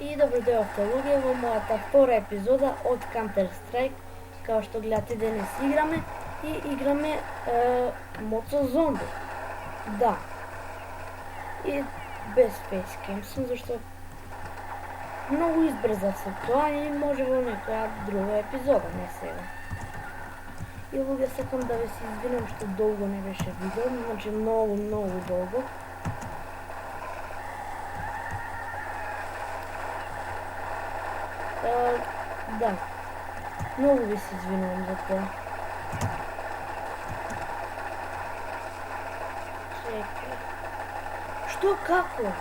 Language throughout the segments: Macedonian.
И добродојавте луѓе во мојата втора епизода од Counter Strike. Као што гледате, денес играме и играме мод со зомби. Да. И без фейскем сум, зашто многу избрзав се тоа и може во некоја друга епизода, не сега. И луѓе, сакам да ве се извинам што долго не беше видео, значи многу долго. Да, многу ви се извинувам за тоа. Чекај. Што, како?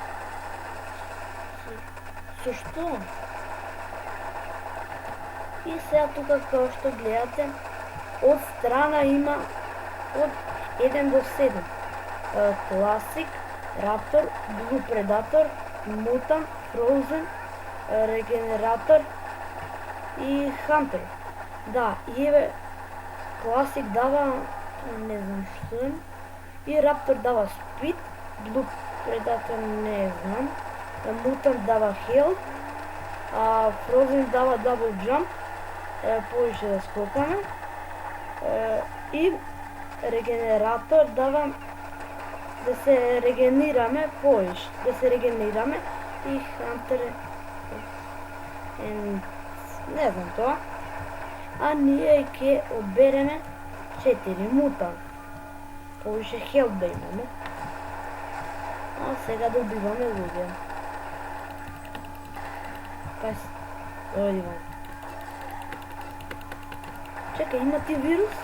Со што? И сега тука, као што гледате, од страна има од 1 до 7. Класик, Раптор, Блу Предатор, Мутант, Фроузен, Регенератор и Хантер. Да, и еве Класик дава, не знам што е, и Раптор дава Спид, Блу Предатор не знам, Мутант дава Хелт, а Фроузен дава Дабл Джамп, повише да скокаме, и Регенератор дава да се регенираме повише, и Хантер не знам тоа. А ние ќе одбереме 4 мутант. Повише хелп да имаме. А сега да убиваме луѓе. Паси, одивам. Чекај, има ти вирус?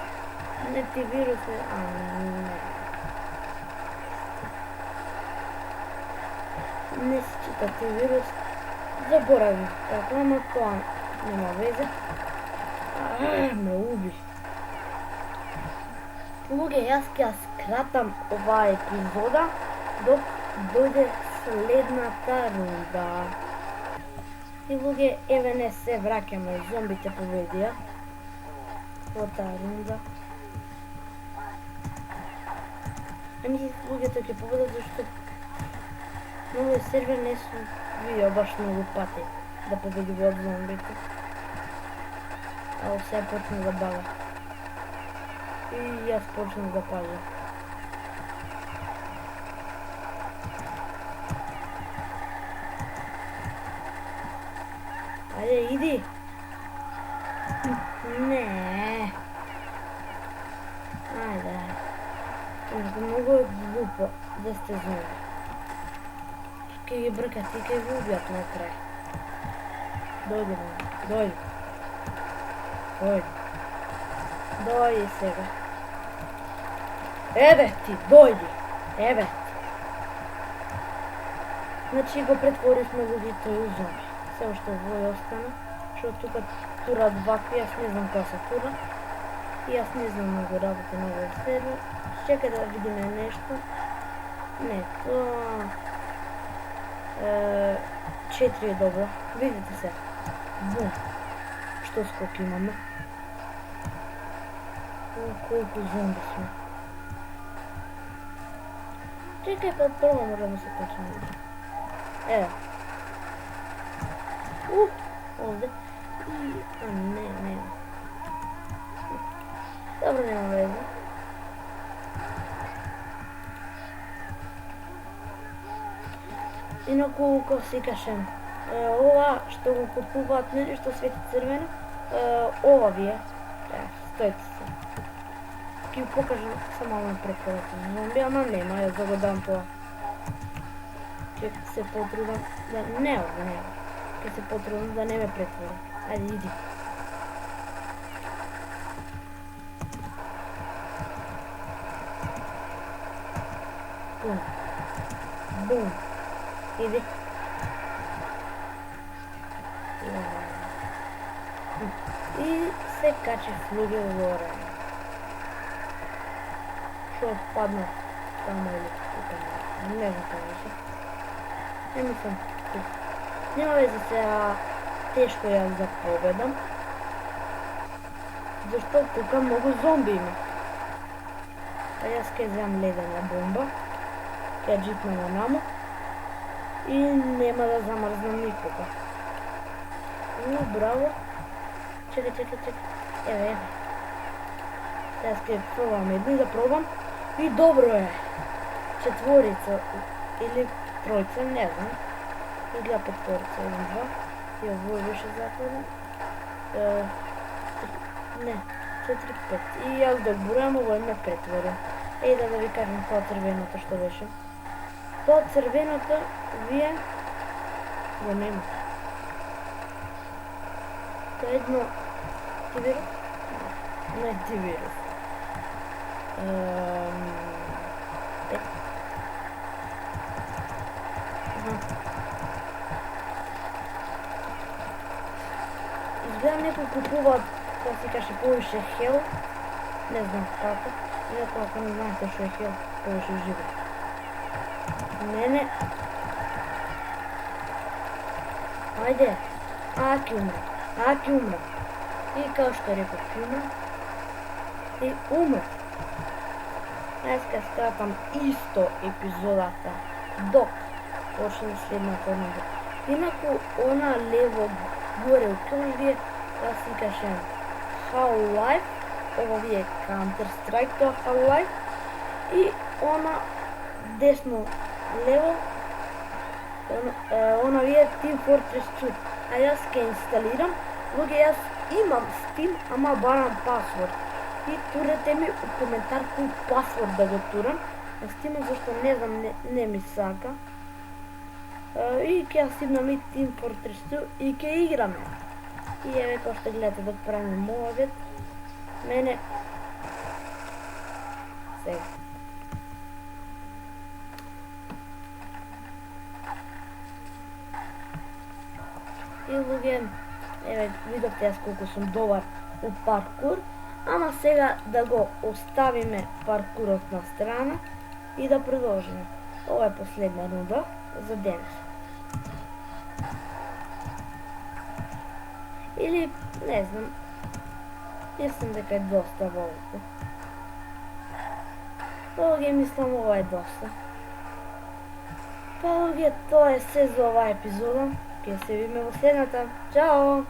Не ти вирус не... Не се чита ти вирус. Заборави. Така, ама тоа нема везе. Ме уби. Луѓе, јас ќе скратам оваа епизода док дојде следната рунда. И луѓе, еве не се враќаме, зомбите победија во таа рунда. Луѓето ќе победат зашто на овој сервер не сум видео баш многу пати да победуваат зомбите. А се почна да бага. И јас почнав да пазам. Ајде, иди! Не. Ајде. Многу е глупо да сте зомби. Ке ги бркат и ке ги убијат на крај. Дојди. Дојди сега. Еве ти, дојди. Еве ти. Значи го претворивме луѓето и зомби. Се уште вој остана. Шо тука турат вакви, јас не знам како се тура. И јас не знам многу работи на овој сервер. Чекај да видиме нешто. Не, тоа... 4 е добро. Видите се. Бум. Што скок имаме? Колку зомби сме. Чекај, па прво можем да се почнеме. Ево. Овде. Не. Добро, нема везе. Инаку, како си кажем, ова што го купуваат мене, што свети црвено, ова ви е. Стојте се. Ке ви покажам само на претходата зомби, ама нема, јас да го дам тоа. Ке се потрудам да... Не. Ке се потрудам да не ме претворам. Ајде, иди. Бум. Иди. И се качев луѓе горе. Шо падна тамо или тука. Не знам како беше. Не мислам тук. Нема везе сега тешко јас да победам. Зашто тука многу зомби има. А јас ке земам ледена бомба. Ќе джипнам на намо. И нема да замрзнам никој. пука. Браво. Чекай. Еве. Сега ќе пробам едни да пробам. И добро е. Четворица или тројца, не знам. Игла петорица, 1, 2. И ово беше затворен. Не, 4, 5. И јас да бројам, ово ме претвори. Да ви кажем тоа црвеното што беше. Тоа црвеното вие го нема. Тоа едно антивирус? Не антивирус. Изгледам некои купуваат, тоа се каже повише хел. Не знам како. Иако ако не знаете што е хел, повише живот. Не. Ајде. Ќе умра. И као што реков, ќе умра. И умра. Днеска скратам исто епизодата док почне следната неделя. Инаку она лево горе околу тоа си каже Half-Life, ова вие Counter-Strike, тоа Half-Life, и она десно лево, она вие Team Fortress 2. А јас ке инсталирам, луѓе јас имам Steam, ама барам пасворд. И турете ми у коментар кој пасворд да го турам на Steam, зашто не знам, не ми сака. И ќе ја стигнам и Team Fortress 2 и ќе играме. И еве кој што гледате да правим мовет. Мене сега. И луѓе, еве видовте јас колку сум добар у паркур, ама сега да го оставиме паркурот на страна и да продолжиме. Ова е последна рунда за денес. Или, не знам, мислам дека е доста волко. Луѓе, мислам ова е доста. Па луѓе, тоа е се за оваа епизода. Ќе се видиме во следната. Чао!